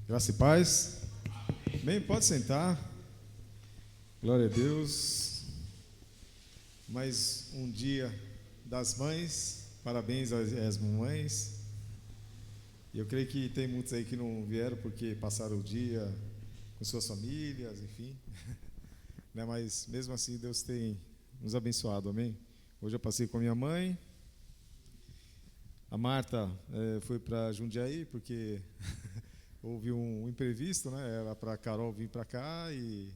Graça e paz. Bem, pode sentar. Glória a Deus. Mais um dia das mães. Parabéns às mamães. E eu creio que tem muitos aí que não vieram porque passaram o dia com suas famílias, enfim. Né? Mas mesmo assim Deus tem nos abençoado, amém? Hoje eu passei com a minha mãe. A Marta foi para Jundiaí porque houve um imprevisto, né? Era para a Carol vir para cá e,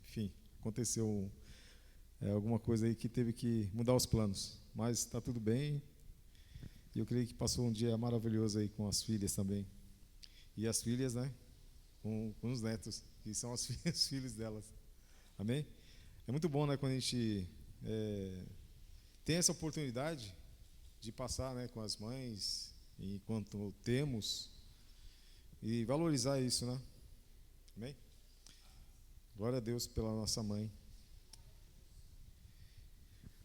enfim, aconteceu alguma coisa aí que teve que mudar os planos. Mas está tudo bem. E eu creio que passou um dia maravilhoso aí com as filhas também. E as filhas, né? Com os netos, que são os filhos delas. Amém? É muito bom, né? Quando a gente tem essa oportunidade de passar, né, com as mães, enquanto temos, e valorizar isso, né? Amém? Glória a Deus pela nossa mãe.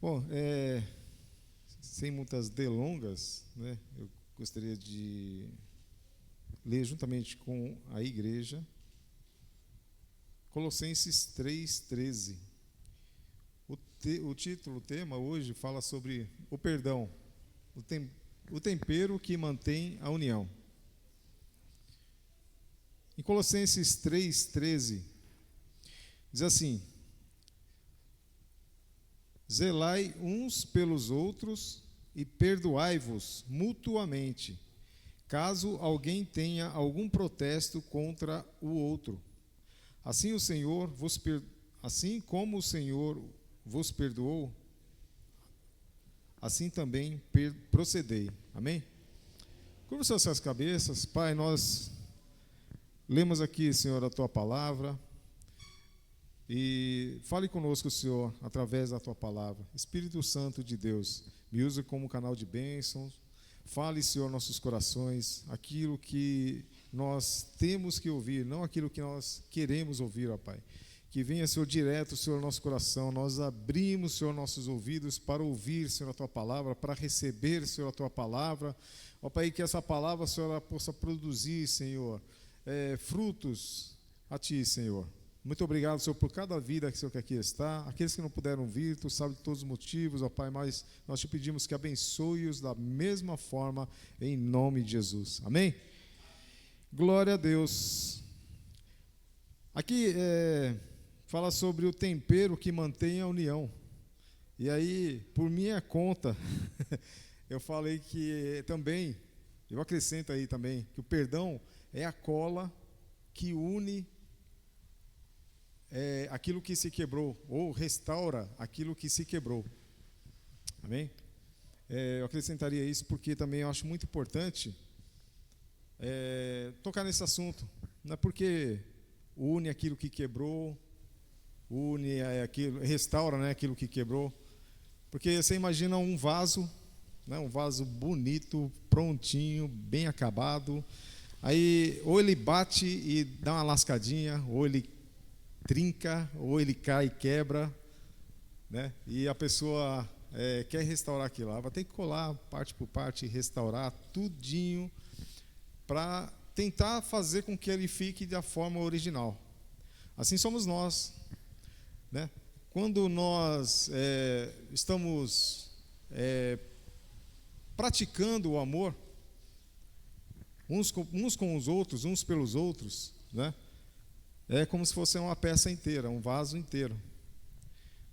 Bom, sem muitas delongas, né, eu gostaria de ler juntamente com a igreja Colossenses 3:13. O título, o tema hoje fala sobre o perdão, o tempero que mantém a união. Em Colossenses 3:13, diz assim: zelai uns pelos outros e perdoai-vos mutuamente, caso alguém tenha algum protesto contra o outro. Assim como o Senhor vos perdoou, assim também procedei. Amém? Curva suas cabeças. Pai, nós lemos aqui, Senhor, a Tua palavra. E fale conosco, Senhor, através da Tua palavra. Espírito Santo de Deus, me use como canal de bênçãos. Fale, Senhor, nossos corações, aquilo que nós temos que ouvir, não aquilo que nós queremos ouvir, ó Pai. Que venha, Senhor, direto, Senhor, ao nosso coração. Nós abrimos, Senhor, nossos ouvidos para ouvir, Senhor, a Tua palavra, para receber, Senhor, a Tua palavra. Ó Pai, que essa palavra, Senhor, ela possa produzir, Senhor, frutos a Ti, Senhor. Muito obrigado, Senhor, por cada vida que, Senhor, que aqui está. Aqueles que não puderam vir, Tu sabe de todos os motivos, ó Pai, mas nós Te pedimos que abençoe-os da mesma forma, em nome de Jesus. Amém? Glória a Deus. Aqui fala sobre o tempero que mantém a união. E aí, por minha conta, eu falei que também, eu acrescento aí também, que o perdão é a cola que une aquilo que se quebrou, ou restaura aquilo que se quebrou. Amém? Eu acrescentaria isso porque também eu acho muito importante tocar nesse assunto. Não é porque une aquilo que quebrou, une aquilo, restaura, né, aquilo que quebrou. Porque você imagina um vaso, né, um vaso bonito, prontinho, bem acabado. Aí ou ele bate e dá uma lascadinha, ou ele trinca, ou ele cai e quebra, né? E a pessoa quer restaurar aquilo lá, vai ter que colar parte por parte, restaurar tudinho para tentar fazer com que ele fique da forma original. Assim somos nós, né? Quando nós estamos praticando o amor uns com os outros, uns pelos outros, né? É como se fosse uma peça inteira, um vaso inteiro.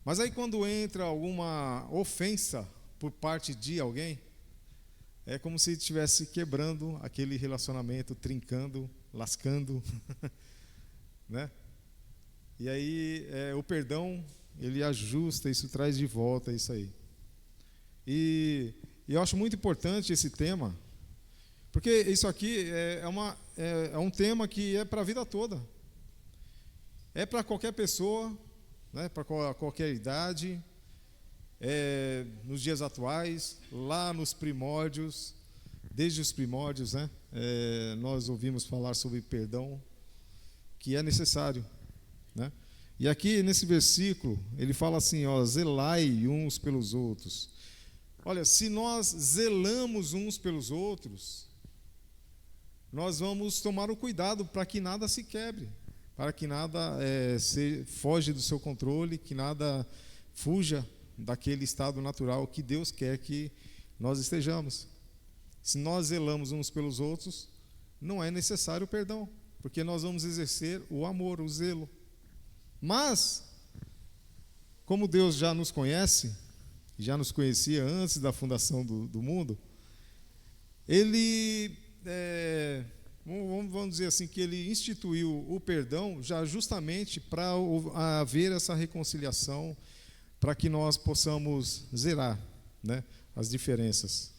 Mas aí quando entra alguma ofensa por parte de alguém, é como se estivesse quebrando aquele relacionamento, trincando, lascando, né? E aí o perdão, ele ajusta, isso traz de volta isso aí. E eu acho muito importante esse tema, porque isso aqui é um tema que é para a vida toda. É para qualquer pessoa, né, para qualquer idade, nos dias atuais, lá nos primórdios, desde os primórdios, né, nós ouvimos falar sobre perdão, que é necessário, né? E aqui nesse versículo, ele fala assim, ó, zelai uns pelos outros. Olha, se nós zelamos uns pelos outros, nós vamos tomar o cuidado para que nada se quebre, para que nada foge do seu controle, que nada fuja daquele estado natural que Deus quer que nós estejamos. Se nós zelamos uns pelos outros, não é necessário o perdão, porque nós vamos exercer o amor, o zelo. Mas, como Deus já nos conhece, já nos conhecia antes da fundação do mundo, Ele, vamos dizer assim, que Ele instituiu o perdão já justamente para haver essa reconciliação, para que nós possamos zerar, né, as diferenças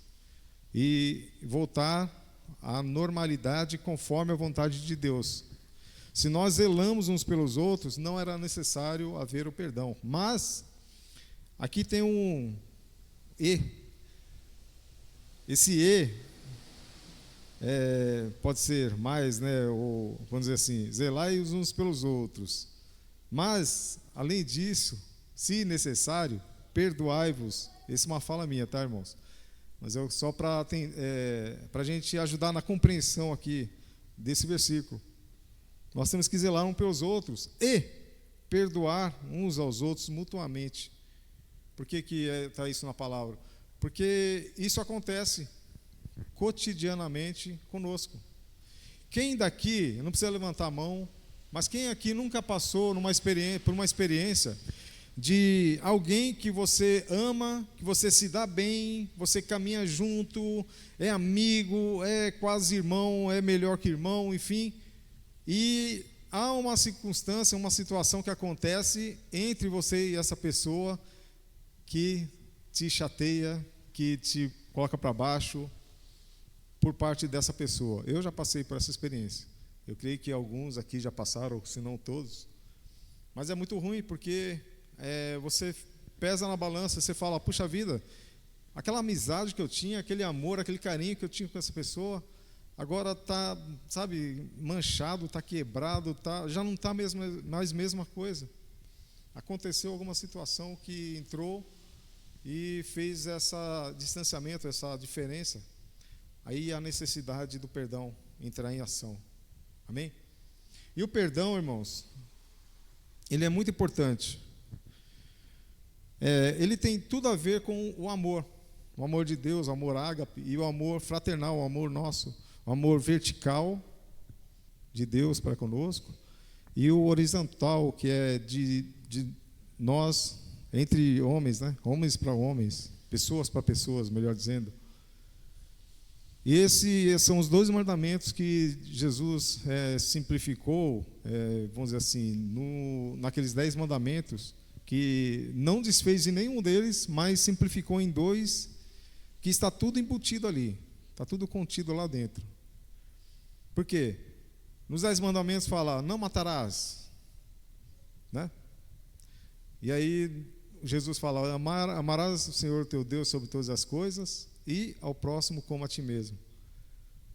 e voltar à normalidade conforme a vontade de Deus. Se nós zelamos uns pelos outros, não era necessário haver o perdão. Mas aqui tem um E. Esse E pode ser mais, né, ou vamos dizer assim, zelai uns pelos outros. Mas, além disso, se necessário, perdoai-vos. Essa é uma fala minha, tá, irmãos? Mas é só para a gente ajudar na compreensão aqui desse versículo. Nós temos que zelar uns pelos outros e perdoar uns aos outros mutuamente. Por que está isso na palavra? Porque isso acontece cotidianamente conosco. Quem daqui, não precisa levantar a mão, mas quem aqui nunca passou por uma experiência de alguém que você ama, que você se dá bem, você caminha junto, é amigo, é quase irmão, é melhor que irmão, enfim, e há uma circunstância, uma situação que acontece entre você e essa pessoa que te chateia, que te coloca para baixo por parte dessa pessoa. Eu já passei por essa experiência. Eu creio que alguns aqui já passaram, se não todos. Mas é muito ruim porque você pesa na balança, você fala, puxa vida, aquela amizade que eu tinha, aquele amor, aquele carinho que eu tinha com essa pessoa, agora está, sabe, manchado, está quebrado, já não está mais mesma coisa. Aconteceu alguma situação que entrou e fez esse distanciamento, essa diferença. Aí a necessidade do perdão entrar em ação. Amém? E o perdão, irmãos, ele é muito importante. Ele tem tudo a ver com o amor de Deus, o amor ágape, e o amor fraternal, o amor nosso, o amor vertical de Deus para conosco, e o horizontal, que é de nós, entre homens, né? Homens para homens, pessoas para pessoas, melhor dizendo. E esses são os 2 mandamentos que Jesus simplificou, vamos dizer assim, naqueles 10 mandamentos, que não desfez em nenhum deles, mas simplificou em 2, que está tudo embutido ali, está tudo contido lá dentro. Por quê? Nos 10 mandamentos fala, não matarás, né? E aí Jesus fala, amarás o Senhor teu Deus sobre todas as coisas e ao próximo como a ti mesmo.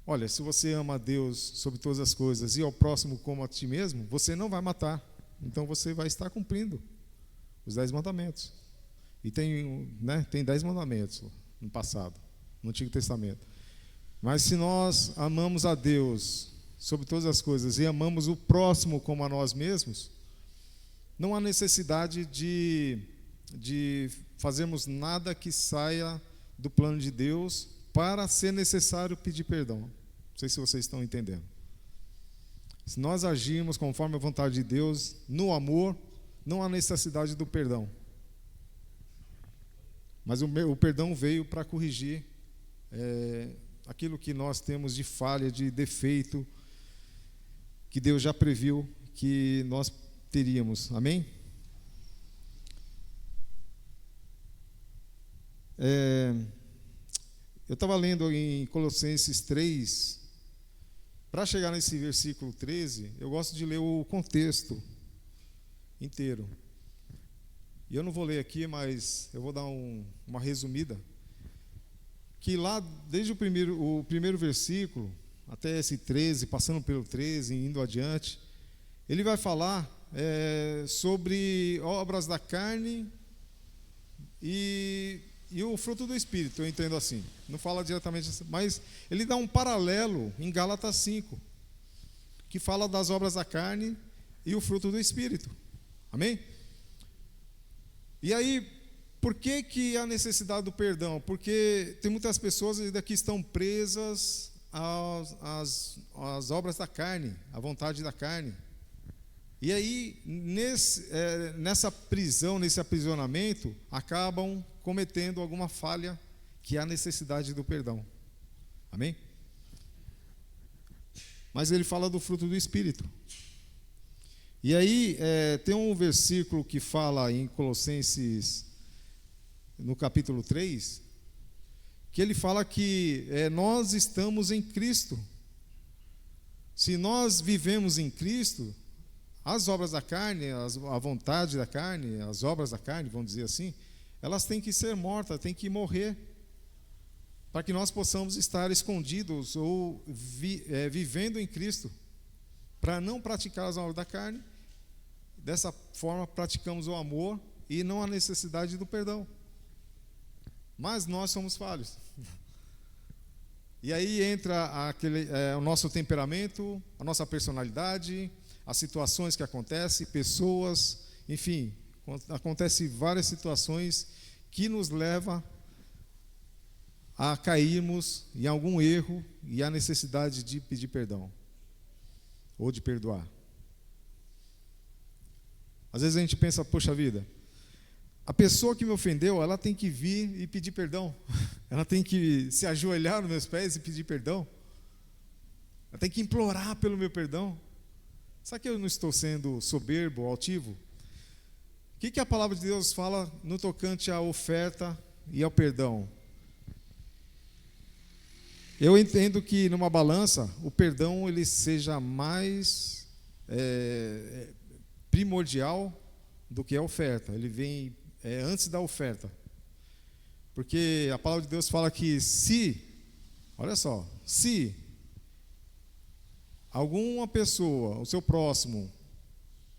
Olha, se você ama a Deus sobre todas as coisas e ao próximo como a ti mesmo, você não vai matar. Então você vai estar cumprindo os 10 mandamentos. E tem 10 mandamentos no passado, no Antigo Testamento. Mas se nós amamos a Deus sobre todas as coisas e amamos o próximo como a nós mesmos, não há necessidade de fazermos nada que saia do plano de Deus para ser necessário pedir perdão. Não sei se vocês estão entendendo. Se nós agirmos conforme a vontade de Deus, no amor, não há necessidade do perdão. Mas o perdão veio para corrigir aquilo que nós temos de falha, de defeito, que Deus já previu que nós teríamos. Amém? Eu estava lendo em Colossenses 3, para chegar nesse versículo 13, eu gosto de ler o contexto inteiro. E eu não vou ler aqui, mas eu vou dar uma resumida. Que lá, desde o primeiro versículo, até esse 13, passando pelo 13 e indo adiante, ele vai falar sobre obras da carne e e o fruto do Espírito, eu entendo assim. Não fala diretamente assim, mas ele dá um paralelo em Gálatas 5, que fala das obras da carne e o fruto do Espírito. Amém? E aí, por que a necessidade do perdão? Porque tem muitas pessoas ainda que estão presas às obras da carne, à vontade da carne. E aí, nessa prisão, nesse aprisionamento, acabam cometendo alguma falha, que é a necessidade do perdão. Amém? Mas ele fala do fruto do Espírito. E aí, tem um versículo que fala em Colossenses, no capítulo 3, que ele fala que nós estamos em Cristo. Se nós vivemos em Cristo, as obras da carne, a vontade da carne, as obras da carne, vamos dizer assim, elas têm que ser mortas, têm que morrer, para que nós possamos estar escondidos ou vivendo em Cristo, para não praticar as obras da carne. Dessa forma, praticamos o amor e não a necessidade do perdão. Mas nós somos falhos. E aí entra o nosso temperamento, a nossa personalidade, as situações que acontecem, pessoas, enfim, acontecem várias situações que nos levam a cairmos em algum erro e a necessidade de pedir perdão ou de perdoar. Às vezes a gente pensa, poxa vida, a pessoa que me ofendeu, ela tem que vir e pedir perdão. Ela tem que se ajoelhar nos meus pés e pedir perdão. Ela tem que implorar pelo meu perdão. Será que eu não estou sendo soberbo, altivo? O que a palavra de Deus fala no tocante à oferta e ao perdão? Eu entendo que numa balança, o perdão ele seja mais primordial do que a oferta. Ele vem antes da oferta. Porque a palavra de Deus fala que olha só, se alguma pessoa, o seu próximo,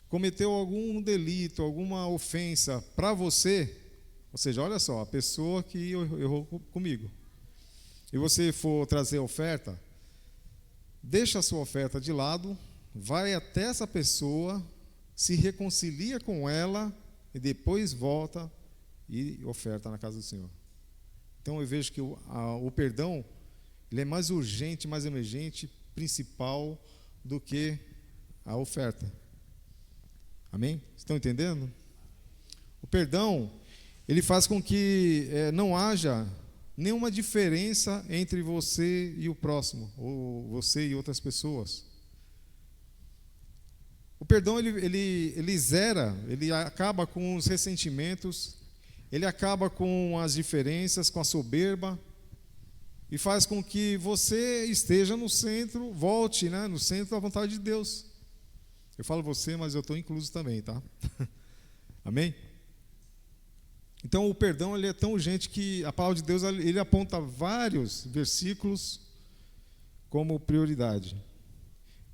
cometeu algum delito, alguma ofensa para você, ou seja, olha só, a pessoa que errou comigo, e você for trazer a oferta, deixa a sua oferta de lado, vai até essa pessoa, se reconcilia com ela e depois volta e oferta na casa do Senhor. Então eu vejo que o perdão ele é mais urgente, mais emergente, principal do que a oferta. Amém? Estão entendendo? O perdão ele faz com que não haja nenhuma diferença entre você e o próximo, ou você e outras pessoas. O perdão ele zera, ele acaba com os ressentimentos, ele acaba com as diferenças, com a soberba, e faz com que você esteja no centro, volte, no centro da vontade de Deus. Eu falo você, mas eu estou incluso também, tá? Amém? Então o perdão ele é tão urgente que a palavra de Deus ele aponta vários versículos como prioridade.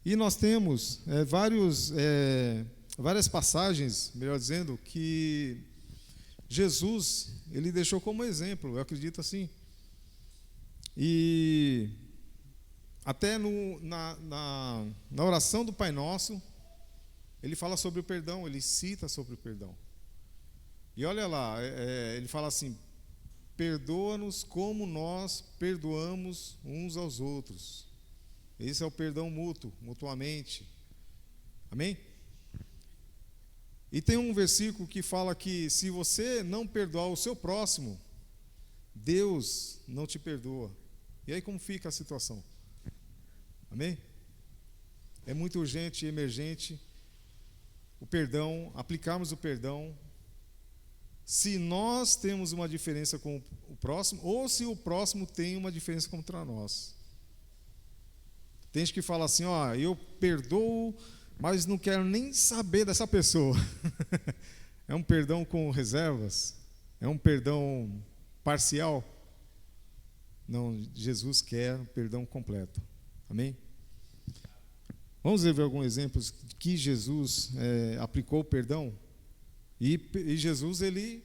E nós temos várias passagens, melhor dizendo, que Jesus ele deixou como exemplo, eu acredito assim. E até na oração do Pai Nosso, ele fala sobre o perdão, ele cita sobre o perdão. E olha lá, ele fala assim: perdoa-nos como nós perdoamos uns aos outros. Esse é o perdão mútuo, mutuamente. Amém? E tem um versículo que fala que se você não perdoar o seu próximo, Deus não te perdoa. E aí como fica a situação? Amém? É muito urgente e emergente o perdão, aplicarmos o perdão, se nós temos uma diferença com o próximo, ou se o próximo tem uma diferença contra nós. Tem gente que fala assim, eu perdoo, mas não quero nem saber dessa pessoa. É um perdão com reservas? É um perdão parcial? Não, Jesus quer um perdão completo. Amém? Vamos ver alguns exemplos que Jesus aplicou o perdão. E Jesus, ele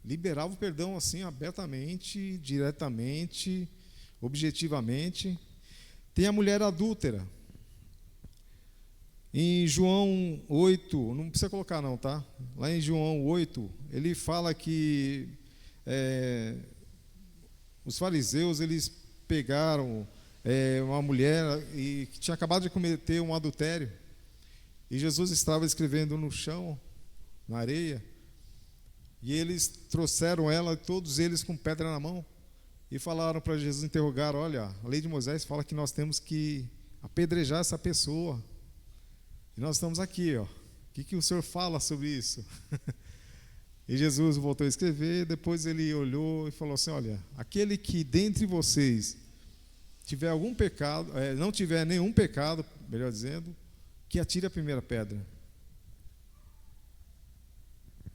liberava o perdão assim abertamente, diretamente, objetivamente. Tem a mulher adúltera. Em João 8, não precisa colocar não, tá? Lá em João 8, ele fala que os fariseus, eles pegaram uma mulher que tinha acabado de cometer um adultério. E Jesus estava escrevendo no chão, na areia, e eles trouxeram ela, todos eles com pedra na mão, e falaram para Jesus, interrogaram: olha, a lei de Moisés fala que nós temos que apedrejar essa pessoa. E nós estamos aqui, ó. O que o senhor fala sobre isso? E Jesus voltou a escrever, depois ele olhou e falou assim: olha, aquele que dentre vocês tiver algum pecado, não tiver nenhum pecado, melhor dizendo, que atire a primeira pedra.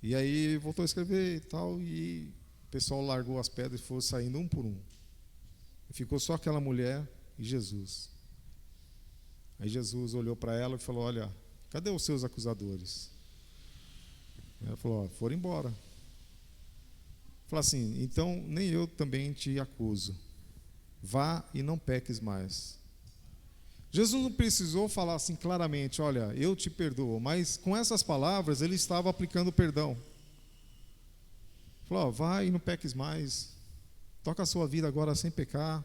E aí voltou a escrever e tal, e o pessoal largou as pedras e foi saindo um por um. E ficou só aquela mulher e Jesus. Aí Jesus olhou para ela e falou: olha, cadê os seus acusadores? Ela falou: foram embora. Falou assim: então nem eu também te acuso. Vá e não peques mais. Jesus não precisou falar assim claramente: olha, eu te perdoo. Mas com essas palavras ele estava aplicando o perdão. Falou: vai e não peques mais. Toca a sua vida agora sem pecar.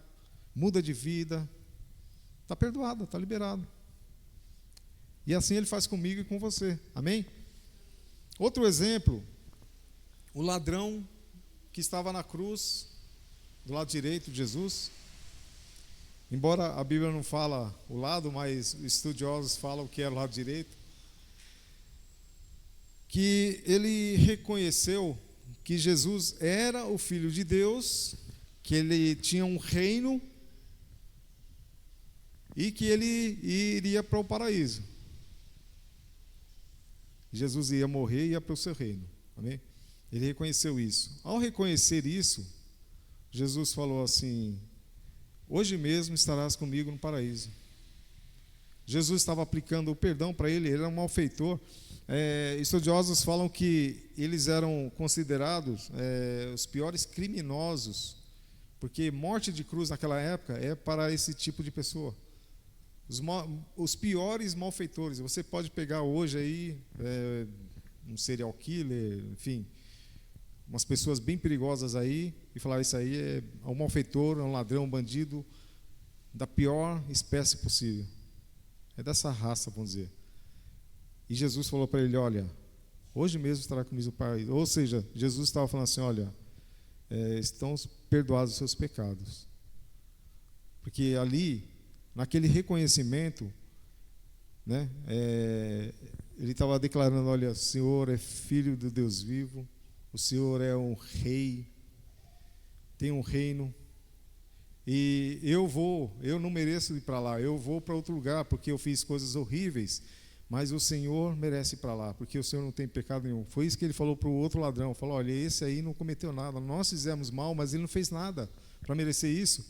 Muda de vida. Está perdoado, está liberado. E assim ele faz comigo e com você. Amém? Outro exemplo, o ladrão que estava na cruz, do lado direito de Jesus. Embora a Bíblia não fala o lado, mas os estudiosos falam que era o lado direito. Que ele reconheceu que Jesus era o Filho de Deus, que ele tinha um reino e que ele iria para o paraíso. Jesus ia morrer e ia para o seu reino. Amém? Ele reconheceu isso. Ao reconhecer isso, Jesus falou assim: hoje mesmo estarás comigo no paraíso. Jesus estava aplicando o perdão para ele, ele era um malfeitor. Estudiosos falam que eles eram considerados os piores criminosos, porque morte de cruz naquela época é para esse tipo de pessoa. Os piores malfeitores. Você pode pegar hoje aí um serial killer, enfim, umas pessoas bem perigosas aí, e falar: isso aí é um malfeitor, é um ladrão, um bandido da pior espécie possível. É dessa raça, vamos dizer. E Jesus falou para ele: olha, hoje mesmo estará comigo no paraíso. Ou seja, Jesus estava falando assim: olha, estão perdoados os seus pecados. Porque ali, naquele reconhecimento, né, ele estava declarando: olha, o Senhor é Filho do Deus vivo, o Senhor é um rei, tem um reino, e eu não mereço ir para lá, eu vou para outro lugar, porque eu fiz coisas horríveis, mas o Senhor merece ir para lá, porque o Senhor não tem pecado nenhum. Foi isso que ele falou para o outro ladrão, falou: olha, esse aí não cometeu nada, nós fizemos mal, mas ele não fez nada para merecer isso.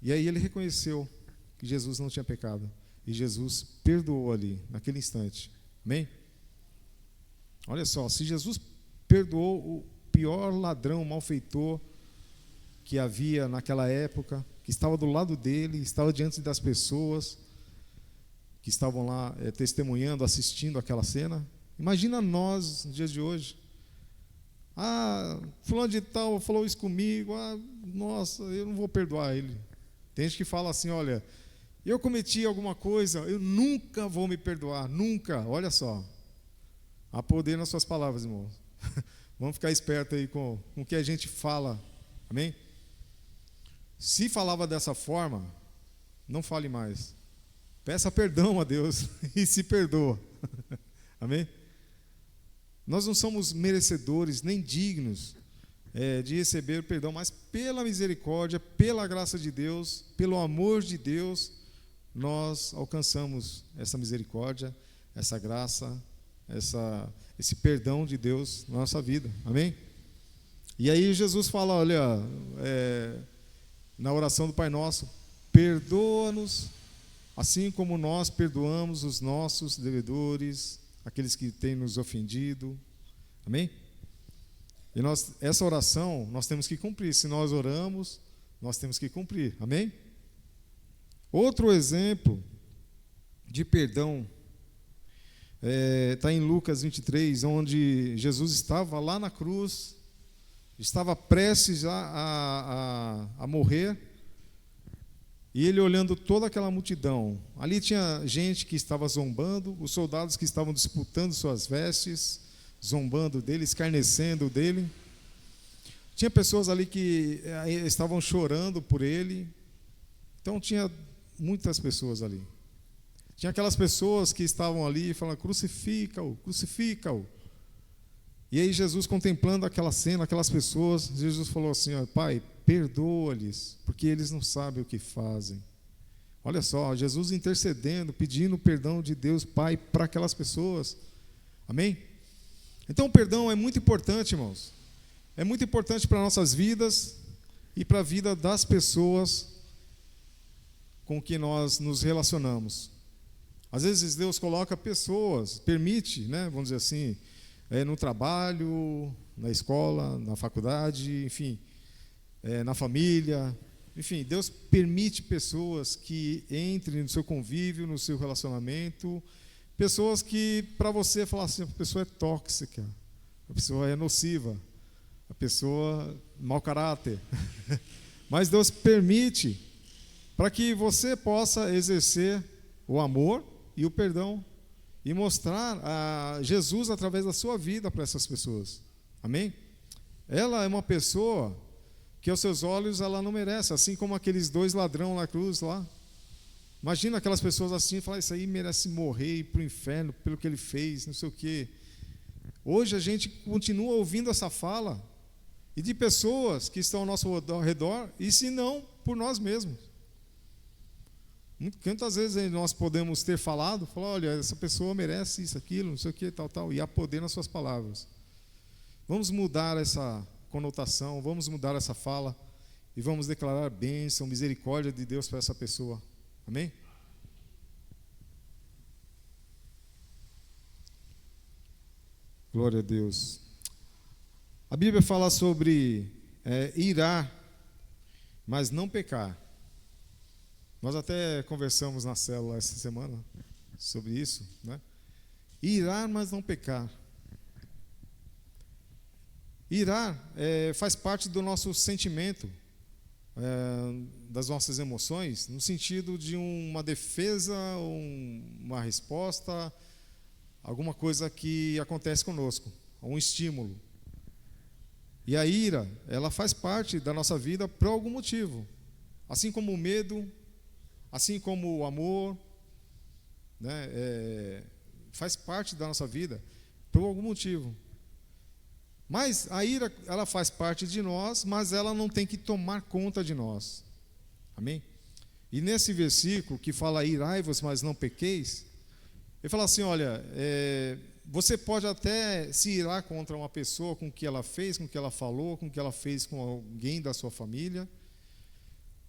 E aí ele reconheceu que Jesus não tinha pecado, e Jesus perdoou ali, naquele instante. Amém? Olha só, se Jesus perdoou o pior ladrão, malfeitor que havia naquela época, que estava do lado dele, estava diante das pessoas que estavam lá testemunhando, assistindo aquela cena, imagina nós nos dias de hoje. Fulano de tal falou isso comigo, nossa, eu não vou perdoar ele. Tem gente que fala assim: olha, eu cometi alguma coisa, eu nunca vou me perdoar, nunca. Olha só, há poder nas suas palavras, irmãos. Vamos ficar esperto aí com o que a gente fala. Amém? Se falava dessa forma, não fale mais. Peça perdão a Deus e se perdoa. Amém? Nós não somos merecedores nem dignos de receber perdão, mas pela misericórdia, pela graça de Deus, pelo amor de Deus, nós alcançamos essa misericórdia, essa graça, esse perdão de Deus na nossa vida. Amém? E aí Jesus fala: olha, na oração do Pai Nosso: perdoa-nos assim como nós perdoamos os nossos devedores, aqueles que têm nos ofendido. Amém? E essa oração nós temos que cumprir. Se nós oramos, nós temos que cumprir. Amém? Outro exemplo de perdão está em Lucas 23, onde Jesus estava lá na cruz, estava prestes a morrer, e ele olhando toda aquela multidão. Ali tinha gente que estava zombando, os soldados que estavam disputando suas vestes, zombando dele, escarnecendo dele. Tinha pessoas ali que estavam chorando por ele. Então tinha muitas pessoas ali. Tinha aquelas pessoas que estavam ali e falavam: crucifica-o, crucifica-o. E aí Jesus, contemplando aquela cena, aquelas pessoas, Jesus falou assim: ó, Pai, perdoa-lhes, porque eles não sabem o que fazem. Olha só, Jesus intercedendo, pedindo perdão de Deus Pai para aquelas pessoas. Amém? Então o perdão é muito importante, irmãos. É muito importante para nossas vidas e para a vida das pessoas com que nós nos relacionamos. Às vezes Deus coloca pessoas, permite, vamos dizer assim, no trabalho, na escola, na faculdade, enfim, na família, enfim, Deus permite pessoas que entrem no seu convívio, no seu relacionamento, pessoas que para você falar assim, a pessoa é tóxica, a pessoa é nociva, a pessoa mau caráter, mas Deus permite para que você possa exercer o amor e o perdão e mostrar a Jesus através da sua vida para essas pessoas. Amém? Ela é uma pessoa que aos seus olhos ela não merece, assim como aqueles 2 ladrões na cruz lá. Imagina aquelas pessoas assim e falar: isso aí merece morrer e ir para o inferno pelo que ele fez, não sei o quê. Hoje a gente continua ouvindo essa fala e de pessoas que estão ao nosso redor, e se não por nós mesmos. Quantas vezes nós podemos ter falado, olha, essa pessoa merece isso, aquilo, não sei o que, tal, e há poder nas suas palavras. Vamos mudar essa conotação, vamos mudar essa fala e vamos declarar bênção, misericórdia de Deus para essa pessoa. Amém? Glória a Deus. A Bíblia fala sobre irar, mas não pecar. Nós até conversamos na célula essa semana sobre isso, Irar, mas não pecar. Irar faz parte do nosso sentimento, das nossas emoções, no sentido de uma defesa, uma resposta, alguma coisa que acontece conosco, um estímulo. E a ira, ela faz parte da nossa vida por algum motivo, assim como o medo, assim como o amor, faz parte da nossa vida por algum motivo. Mas a ira, ela faz parte de nós, mas ela não tem que tomar conta de nós. Amém? E nesse versículo que fala: irai-vos, mas não pequeis, ele fala assim: olha, você pode até se irar contra uma pessoa com o que ela fez, com o que ela falou, com o que ela fez com alguém da sua família.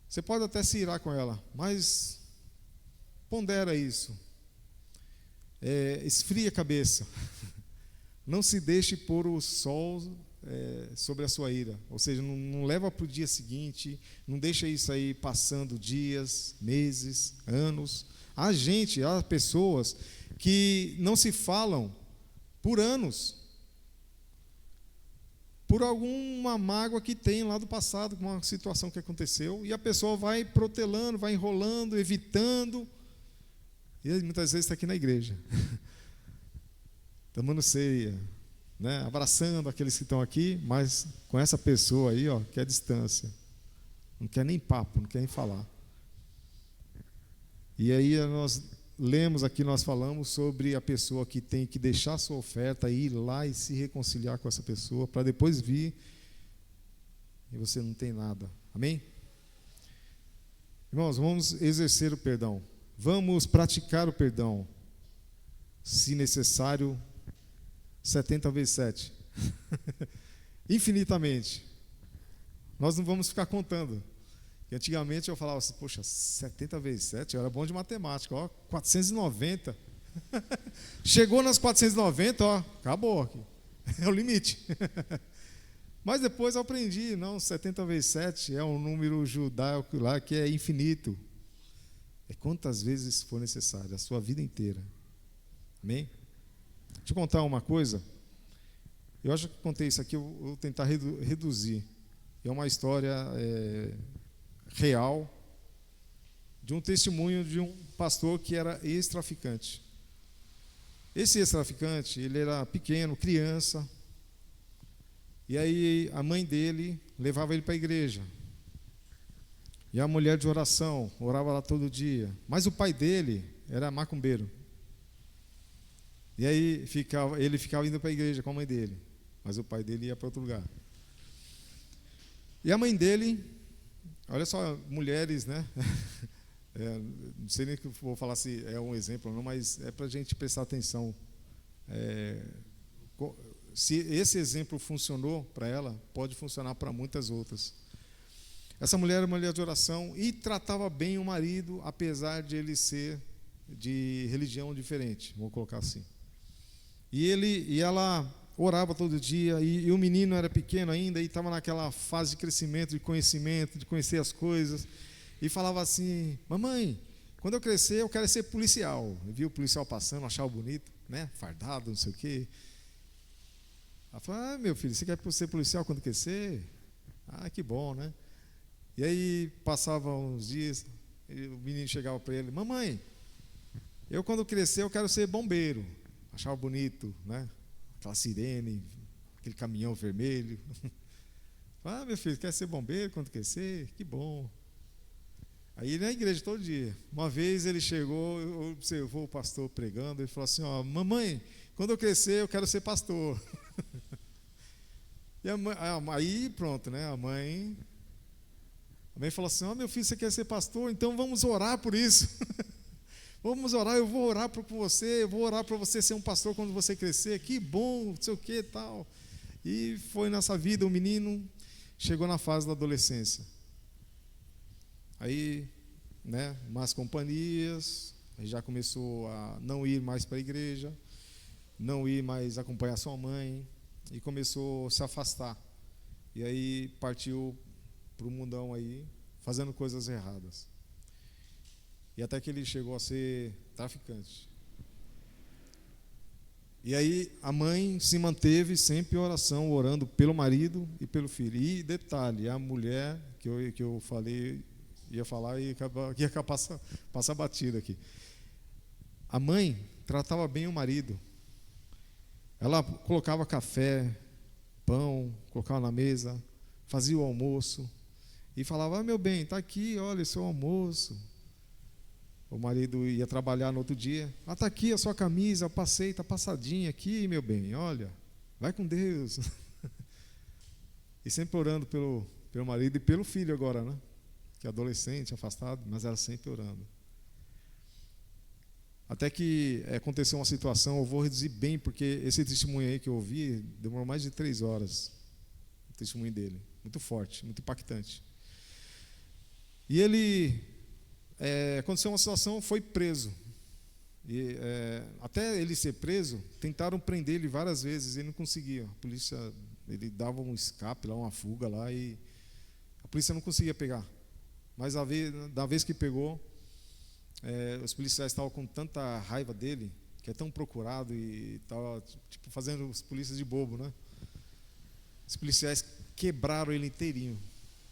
Você pode até se irar com ela, mas pondera isso. Esfria a cabeça. Não se deixe pôr o sol sobre a sua ira. Ou seja, não leva para o dia seguinte, não deixa isso aí passando dias, meses, anos. Há pessoas que não se falam por anos, por alguma mágoa que tem lá do passado, com uma situação que aconteceu, e a pessoa vai protelando, vai enrolando, evitando, e muitas vezes está aqui na igreja, tomando ceia, abraçando aqueles que estão aqui, mas com essa pessoa aí, quer distância, não quer nem papo, não quer nem falar. E aí nós lemos aqui, nós falamos sobre a pessoa que tem que deixar a sua oferta, ir lá e se reconciliar com essa pessoa, para depois vir e você não tem nada. Amém? Irmãos, vamos exercer o perdão. Vamos praticar o perdão. Se necessário, 70 vezes 7. Infinitamente. Nós não vamos ficar contando. E antigamente eu falava assim: poxa, 70 vezes 7, eu era bom de matemática, 490. Chegou nas 490, acabou aqui. É o limite. Mas depois eu aprendi, não, 70 vezes 7 é um número judaico lá que é infinito. É quantas vezes for necessário, a sua vida inteira. Amém? Deixa eu contar uma coisa. Eu acho que contei isso aqui, eu vou tentar reduzir. É uma história real de um testemunho de um pastor que era ex-traficante. Esse ex-traficante, ele era pequeno, criança, e aí a mãe dele levava ele para a igreja. E a mulher de oração, orava lá todo dia. Mas o pai dele era macumbeiro. E aí ele ficava indo para a igreja com a mãe dele, mas o pai dele ia para outro lugar. E a mãe dele, olha só, mulheres, né? Não sei nem que eu vou falar se é um exemplo ou não, mas é para a gente prestar atenção. Se esse exemplo funcionou para ela, pode funcionar para muitas outras. Essa mulher era uma mulher de oração e tratava bem o marido, apesar de ele ser de religião diferente, vou colocar assim. E ela orava todo dia, e o menino era pequeno ainda, e estava naquela fase de crescimento, de conhecimento, de conhecer as coisas, e falava assim: mamãe, quando eu crescer eu quero ser policial. Eu vi o policial passando, achava bonito, né? Fardado, não sei o quê. Ela falou: meu filho, você quer ser policial quando crescer? Que bom, né? E aí passavam uns dias, e o menino chegava para ele: mamãe, eu quando crescer eu quero ser bombeiro. Achava bonito, né? Aquela sirene, aquele caminhão vermelho. Meu filho, quer ser bombeiro quando crescer? Que bom. Aí na igreja todo dia. Uma vez ele chegou, observou o pastor pregando, ele falou assim: mamãe, quando eu crescer eu quero ser pastor. E aí pronto, né? A mãe falou assim: meu filho, você quer ser pastor? Então vamos orar por isso. Vamos orar, eu vou orar por você, eu vou orar para você ser um pastor quando você crescer. Que bom, não sei o que e tal. E foi nessa vida, o menino chegou na fase da adolescência. Aí, né, más companhias, aí já começou a não ir mais para a igreja, não ir mais acompanhar sua mãe, e começou a se afastar. E aí partiu para o mundão aí, fazendo coisas erradas. E até que ele chegou a ser traficante. E aí a mãe se manteve sempre em oração, orando pelo marido e pelo filho. E detalhe, a mulher que eu falei, ia falar e ia passar batida aqui. A mãe tratava bem o marido. Ela colocava café, pão, colocava na mesa, fazia o almoço e falava: meu bem, está aqui, olha, seu almoço. O marido ia trabalhar no outro dia: está aqui a sua camisa, eu passei, está passadinha aqui, meu bem, olha, vai com Deus. E sempre orando pelo marido e pelo filho agora, né? Que é adolescente, afastado, mas era sempre orando. Até que aconteceu uma situação, eu vou reduzir bem, porque esse testemunho aí que eu ouvi demorou mais de 3 horas, o testemunho dele, muito forte, muito impactante. E ele, aconteceu uma situação, foi preso. E, até ele ser preso, tentaram prender ele várias vezes, ele não conseguia. A polícia, ele dava um escape lá, uma fuga lá, e a polícia não conseguia pegar. Mas da vez que pegou, os policiais estavam com tanta raiva dele, que é tão procurado, e estava tipo, fazendo os polícias de bobo, né? Os policiais quebraram ele inteirinho.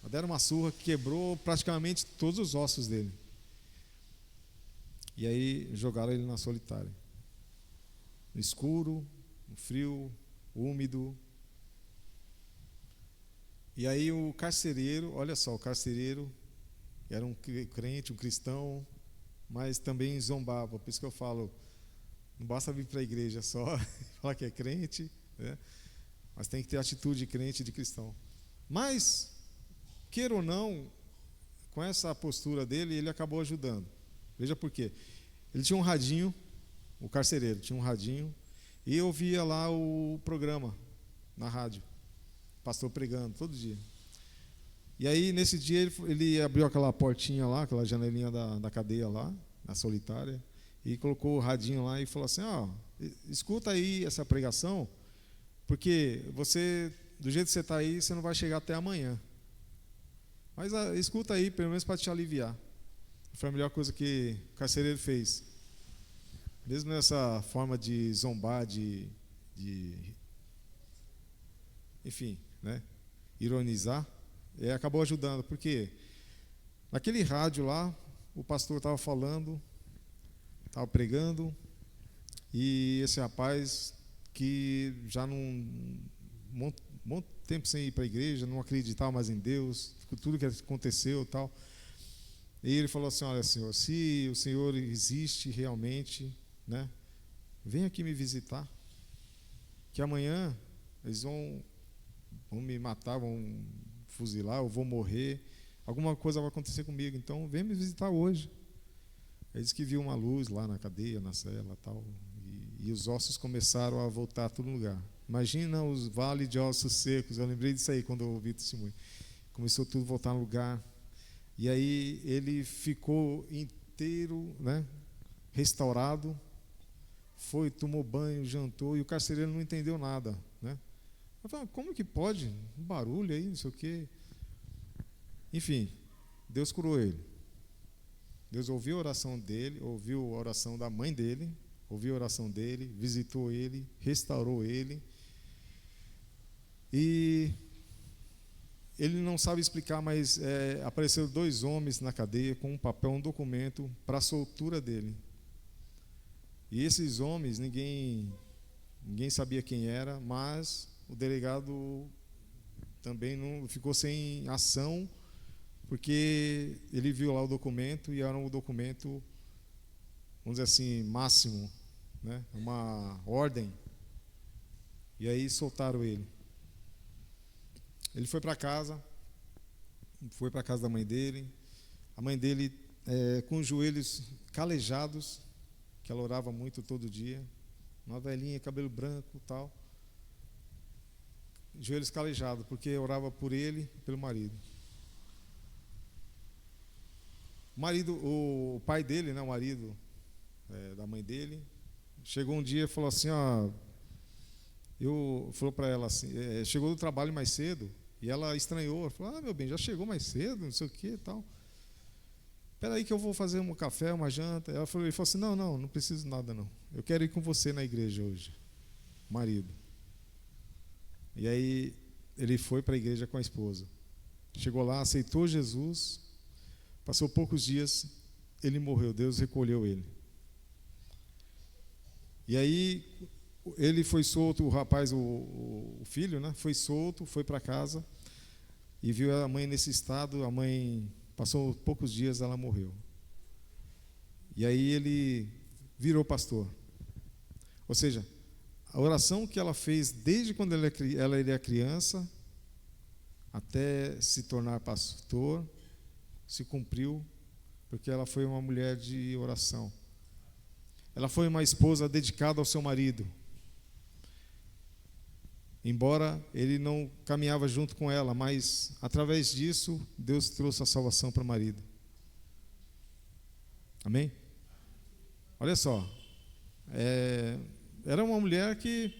Deram uma surra que quebrou praticamente todos os ossos dele. E aí jogaram ele na solitária. No escuro, no frio, úmido. E aí o carcereiro, olha só, o carcereiro era um crente, um cristão, mas também zombava. Por isso que eu falo, não basta vir para a igreja só falar que é crente, né? Mas tem que ter atitude de crente e de cristão. Mas, queira ou não, com essa postura dele, ele acabou ajudando. Veja por quê. Ele tinha um radinho, o carcereiro tinha um radinho, e eu via lá o programa na rádio, pastor pregando todo dia. E aí, nesse dia, ele abriu aquela portinha lá, aquela janelinha da cadeia lá, na solitária, e colocou o radinho lá e falou assim: escuta aí essa pregação, porque você do jeito que você está aí, você não vai chegar até amanhã. Mas escuta aí, pelo menos para te aliviar. Foi a melhor coisa que o carcereiro fez. Mesmo nessa forma de zombar, enfim, né, ironizar, acabou ajudando. Porque naquele rádio lá, o pastor estava falando, estava pregando, e esse rapaz que já não muito tempo sem ir para a igreja, não acreditava mais em Deus, tudo que aconteceu e tal. E ele falou assim: olha, Senhor, se o Senhor existe realmente, né, vem aqui me visitar, que amanhã eles vão me matar, vão fuzilar, eu vou morrer, alguma coisa vai acontecer comigo, então vem me visitar hoje. Ele disse que viu uma luz lá na cadeia, na cela tal, e os ossos começaram a voltar a todo lugar. Imagina os vales de ossos secos. Eu lembrei disso aí quando eu ouvi o testemunho. Começou tudo a voltar no lugar. E aí ele ficou inteiro, né, restaurado. Foi, tomou banho, jantou, e o carcereiro não entendeu nada, né? Eu falei: como que pode? Um barulho aí, não sei o quê. Enfim, Deus curou ele. Deus ouviu a oração dele, ouviu a oração da mãe dele, ouviu a oração dele, visitou ele, restaurou ele. E ele não sabe explicar, mas apareceram 2 homens na cadeia com um papel, um documento para a soltura dele. E esses homens, ninguém sabia quem era, mas o delegado também não ficou sem ação, porque ele viu lá o documento e era um documento, vamos dizer assim, máximo, né? Uma ordem. E aí soltaram ele. Ele foi para casa da mãe dele. A mãe dele, com os joelhos calejados, que ela orava muito todo dia, uma velhinha, cabelo branco e tal, joelhos calejados, porque orava por ele e pelo marido. O pai dele, né, o marido da mãe dele, chegou um dia e falou assim: falou para ela assim, chegou do trabalho mais cedo, e ela estranhou, falou: ah, meu bem, já chegou mais cedo, não sei o que e tal. Espera aí que eu vou fazer um café, uma janta. Ele falou assim: não preciso de nada não. Eu quero ir com você na igreja hoje, marido. E aí ele foi para a igreja com a esposa. Chegou lá, aceitou Jesus. Passou poucos dias, ele morreu. Deus recolheu ele. E aí ele foi solto, o rapaz, o filho, né, foi solto, foi para casa e viu a mãe nesse estado. A mãe passou poucos dias, ela morreu. E aí ele virou pastor. Ou seja, a oração que ela fez desde quando ela era criança até se tornar pastor se cumpriu, porque ela foi uma mulher de oração. Ela foi uma esposa dedicada ao seu marido. Embora ele não caminhava junto com ela, mas através disso Deus trouxe a salvação para o marido. Amém? Olha só, era uma mulher que,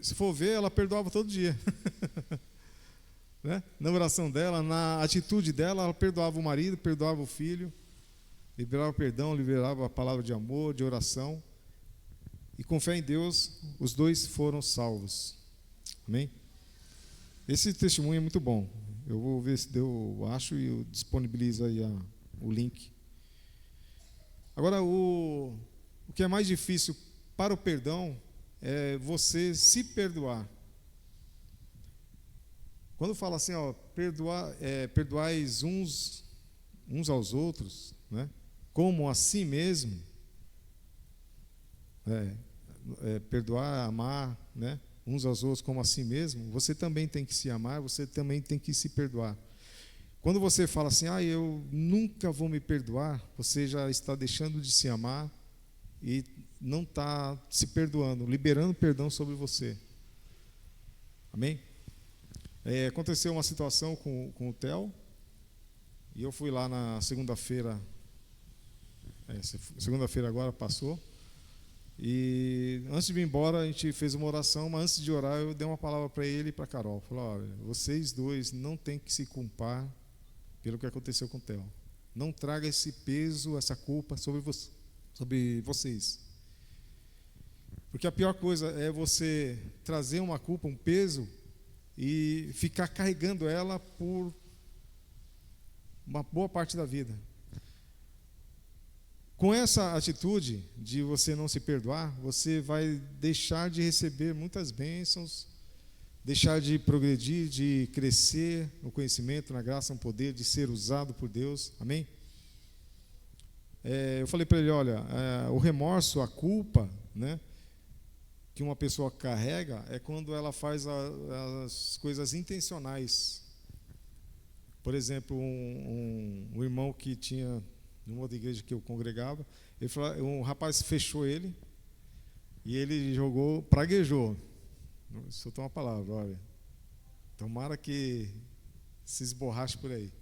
se for ver, ela perdoava todo dia. Né? Na oração dela, na atitude dela, ela perdoava o marido, perdoava o filho, liberava perdão, liberava a palavra de amor, de oração. E com fé em Deus, os 2 foram salvos. Amém? Esse testemunho é muito bom. Eu vou ver se eu acho e eu disponibilizo aí o link. Agora, o que é mais difícil para o perdão é você se perdoar. Quando fala assim, perdoais uns aos outros, né, como a si mesmo, perdoar, amar, né, uns aos outros como a si mesmo, você também tem que se amar, você também tem que se perdoar. Quando você fala assim: eu nunca vou me perdoar, você já está deixando de se amar e não está se perdoando, liberando perdão sobre você. Amém? Aconteceu uma situação com o Theo, e eu fui lá na segunda-feira, segunda-feira agora passou, E antes de ir embora, a gente fez uma oração, mas antes de orar, eu dei uma palavra para ele e para a Carol. Falei, olha, vocês dois não têm que se culpar pelo que aconteceu com o Theo. Não traga esse peso, essa culpa sobre vocês. Porque a pior coisa é você trazer uma culpa, um peso, e ficar carregando ela por uma boa parte da vida. Com essa atitude de você não se perdoar, você vai deixar de receber muitas bênçãos, deixar de progredir, de crescer no conhecimento, na graça, no poder, de ser usado por Deus. Amém? Eu falei para ele, olha, o remorso, a culpa, né, que uma pessoa carrega é quando ela faz as coisas intencionais. Por exemplo, um irmão que tinha, numa outra igreja que eu congregava, ele falou, um rapaz fechou ele e ele praguejou. Soltou uma palavra, olha, tomara que se esborrache por aí.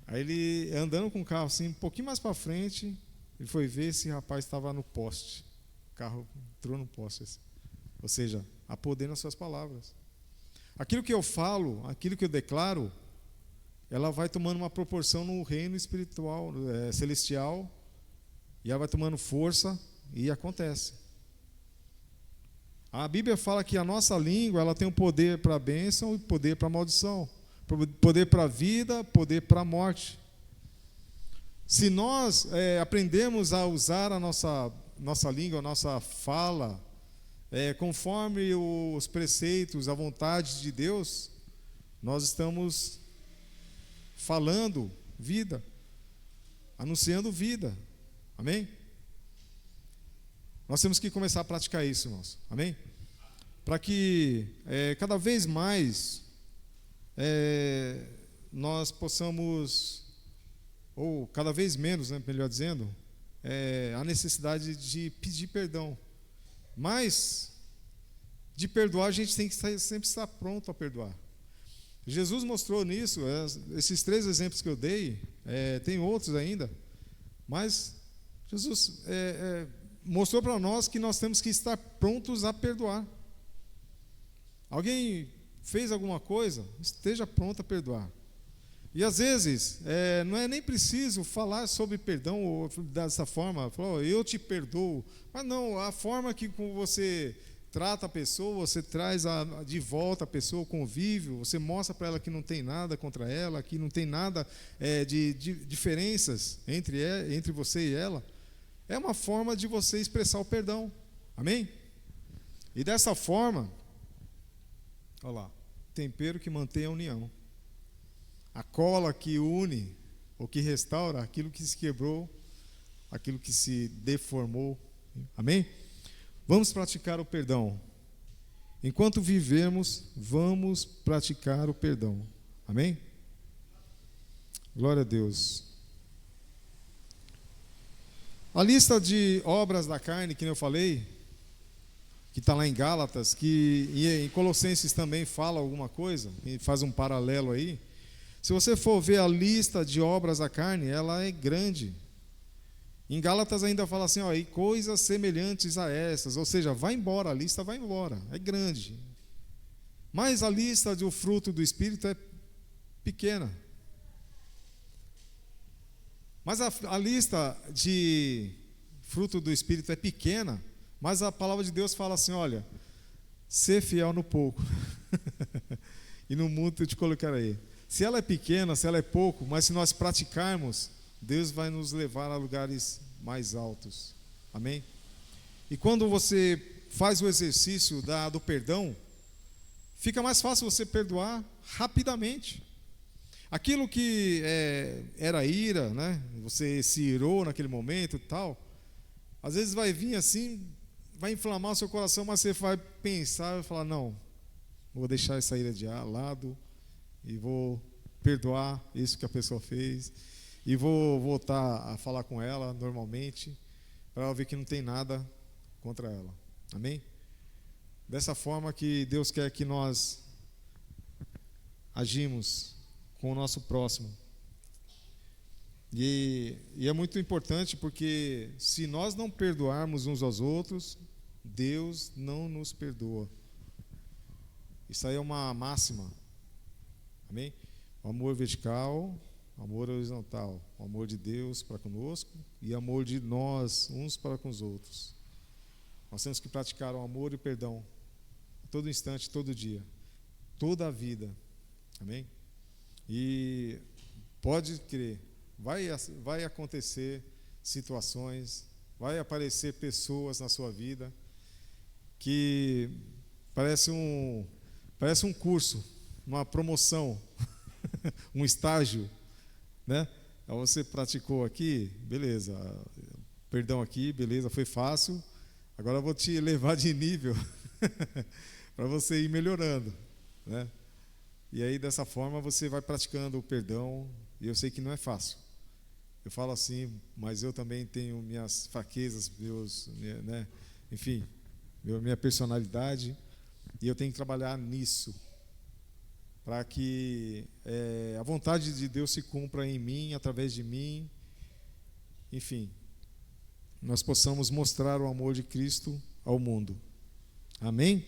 Aí ele, andando com o carro assim, um pouquinho mais para frente, ele foi ver, esse rapaz estava no poste. O carro entrou no poste. Assim. Ou seja, há poder nas suas palavras. Aquilo que eu falo, aquilo que eu declaro, ela vai tomando uma proporção no reino espiritual, celestial, e ela vai tomando força e acontece. A Bíblia fala que a nossa língua ela tem o poder para a bênção e poder para a maldição, poder para a vida, poder para a morte. Se nós aprendemos a usar a nossa língua, a nossa fala, conforme os preceitos, a vontade de Deus, nós estamos falando vida, anunciando vida. Amém? Nós temos que começar a praticar isso, irmãos. Amém? Para que cada vez mais nós possamos, ou cada vez menos, né, melhor dizendo, a necessidade de pedir perdão. Mas, de perdoar, a gente tem que sempre estar pronto a perdoar. Jesus mostrou nisso, esses 3 exemplos que eu dei, tem outros ainda, mas Jesus mostrou para nós que nós temos que estar prontos a perdoar. Alguém fez alguma coisa, esteja pronto a perdoar. E às vezes, não é nem preciso falar sobre perdão ou dessa forma, falar, eu te perdoo. Mas não, a forma que você trata a pessoa, você traz de volta a pessoa, o convívio, você mostra para ela que não tem nada contra ela, que não tem nada de diferenças entre você e ela. É uma forma de você expressar o perdão. Amém? E dessa forma, olha lá, tempero que mantém a união. A cola que une, ou que restaura aquilo que se quebrou, aquilo que se deformou. Amém? Vamos praticar o perdão. Enquanto vivermos, vamos praticar o perdão. Amém? Glória a Deus. A lista de obras da carne, que eu falei, que está lá em Gálatas, que em Colossenses também fala alguma coisa, e faz um paralelo aí. Se você for ver a lista de obras da carne, ela é grande. Em Gálatas ainda fala assim, e coisas semelhantes a essas, ou seja, vai embora, a lista vai embora, é grande. Mas a lista do fruto do Espírito é pequena. Mas a lista de fruto do Espírito é pequena, mas a palavra de Deus fala assim, olha, ser fiel no pouco, e no muito eu te colocarei. Se ela é pequena, se ela é pouco, mas se nós praticarmos, Deus vai nos levar a lugares mais altos. Amém? E quando você faz o exercício do perdão, fica mais fácil você perdoar rapidamente. Aquilo que era ira, né? Você se irou naquele momento e tal, às vezes vai vir assim, vai inflamar o seu coração, mas você vai pensar e falar, não, vou deixar essa ira de lado, e vou perdoar isso que a pessoa fez, e vou voltar a falar com ela normalmente, para ela ver que não tem nada contra ela. Amém? Dessa forma que Deus quer que nós agimos com o nosso próximo. E é muito importante porque se nós não perdoarmos uns aos outros, Deus não nos perdoa. Isso aí é uma máxima. Amém? O amor vertical, o amor horizontal, o amor de Deus para conosco e amor de nós uns para com os outros. Nós temos que praticar o amor e o perdão todo instante, todo dia, toda a vida. Amém? E pode crer, vai acontecer situações, vai aparecer pessoas na sua vida que parece um curso, uma promoção, um estágio, né? Você praticou aqui, beleza, perdão aqui, beleza, foi fácil, agora eu vou te levar de nível para você ir melhorando, né? E aí dessa forma você vai praticando o perdão, e eu sei que não é fácil. Eu falo assim, mas eu também tenho minhas fraquezas, né? Enfim, minha personalidade, e eu tenho que trabalhar nisso, para que a vontade de Deus se cumpra em mim, através de mim, enfim, nós possamos mostrar o amor de Cristo ao mundo. Amém?